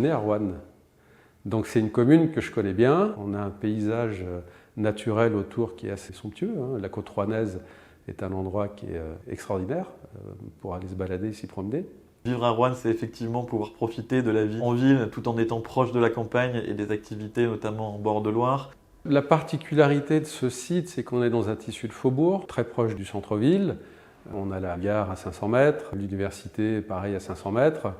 né à Roanne. Donc c'est une commune que je connais bien. On a un paysage naturel autour qui est assez somptueux. La côte rouennaise est un endroit qui est extraordinaire pour aller se balader, s'y promener. Vivre à Roanne, c'est effectivement pouvoir profiter de la vie en ville tout en étant proche de la campagne et des activités notamment en bord de Loire. La particularité de ce site, c'est qu'on est dans un tissu de faubourg, très proche du centre-ville. On a la gare à 500 mètres, l'université pareil à 500 mètres,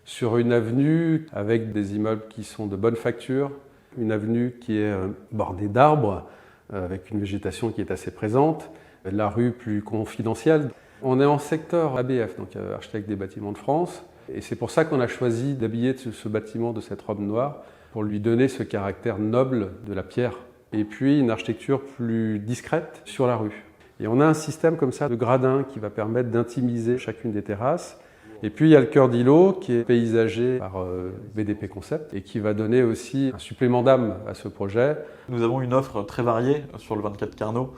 sur une avenue avec des immeubles qui sont de bonne facture, une avenue qui est bordée d'arbres, avec une végétation qui est assez présente, la rue plus confidentielle. On est en secteur ABF, donc Architecte des Bâtiments de France, et c'est pour ça qu'on a choisi d'habiller ce bâtiment de cette robe noire, pour lui donner ce caractère noble de la pierre, et puis une architecture plus discrète sur la rue. Et on a un système comme ça de gradins qui va permettre d'intimiser chacune des terrasses. Et puis il y a le cœur d'îlot qui est paysagé par BDP Concept et qui va donner aussi un supplément d'âme à ce projet. Nous avons une offre très variée sur le 24 Carnot.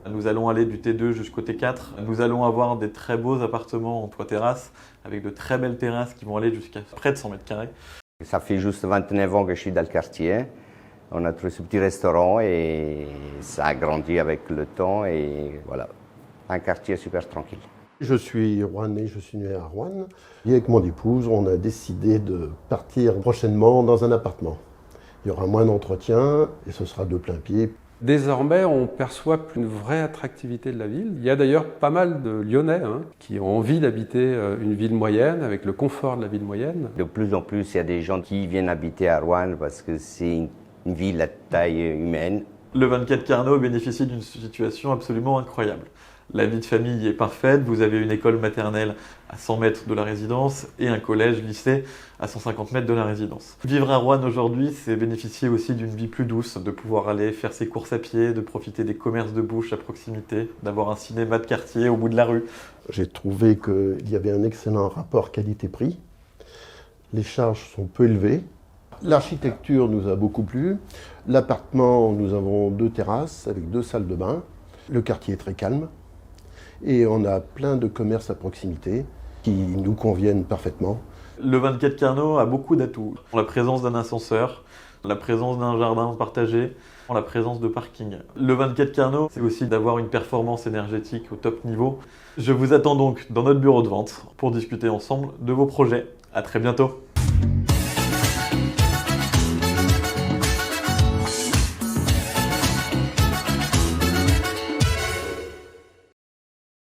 Nous allons aller du T2 jusqu'au T4. Nous allons avoir des très beaux appartements en toit terrasse avec de très belles terrasses qui vont aller jusqu'à près de 100 mètres carrés. Ça fait juste 29 ans que je suis dans le quartier. On a trouvé ce petit restaurant et ça a grandi avec le temps et voilà, un quartier super tranquille. Je suis rouennais, je suis né à Roanne. Et avec mon épouse, on a décidé de partir prochainement dans un appartement. Il y aura moins d'entretien et ce sera de plein pied. Désormais, on perçoit une vraie attractivité de la ville. Il y a d'ailleurs pas mal de Lyonnais qui ont envie d'habiter une ville moyenne, avec le confort de la ville moyenne. De plus en plus, il y a des gens qui viennent habiter à Roanne parce que c'est une ville à taille humaine. Le 24 Carnot bénéficie d'une situation absolument incroyable. La vie de famille est parfaite, vous avez une école maternelle à 100 mètres de la résidence et un collège-lycée à 150 mètres de la résidence. Vivre à Roanne aujourd'hui, c'est bénéficier aussi d'une vie plus douce, de pouvoir aller faire ses courses à pied, de profiter des commerces de bouche à proximité, d'avoir un cinéma de quartier au bout de la rue. J'ai trouvé qu'il y avait un excellent rapport qualité-prix. Les charges sont peu élevées. L'architecture nous a beaucoup plu. L'appartement, nous avons 2 terrasses avec 2 salles de bain. Le quartier est très calme. Et on a plein de commerces à proximité qui nous conviennent parfaitement. Le 24 Carnot a beaucoup d'atouts. La présence d'un ascenseur, la présence d'un jardin partagé, la présence de parking. Le 24 Carnot, c'est aussi d'avoir une performance énergétique au top niveau. Je vous attends donc dans notre bureau de vente pour discuter ensemble de vos projets. À très bientôt.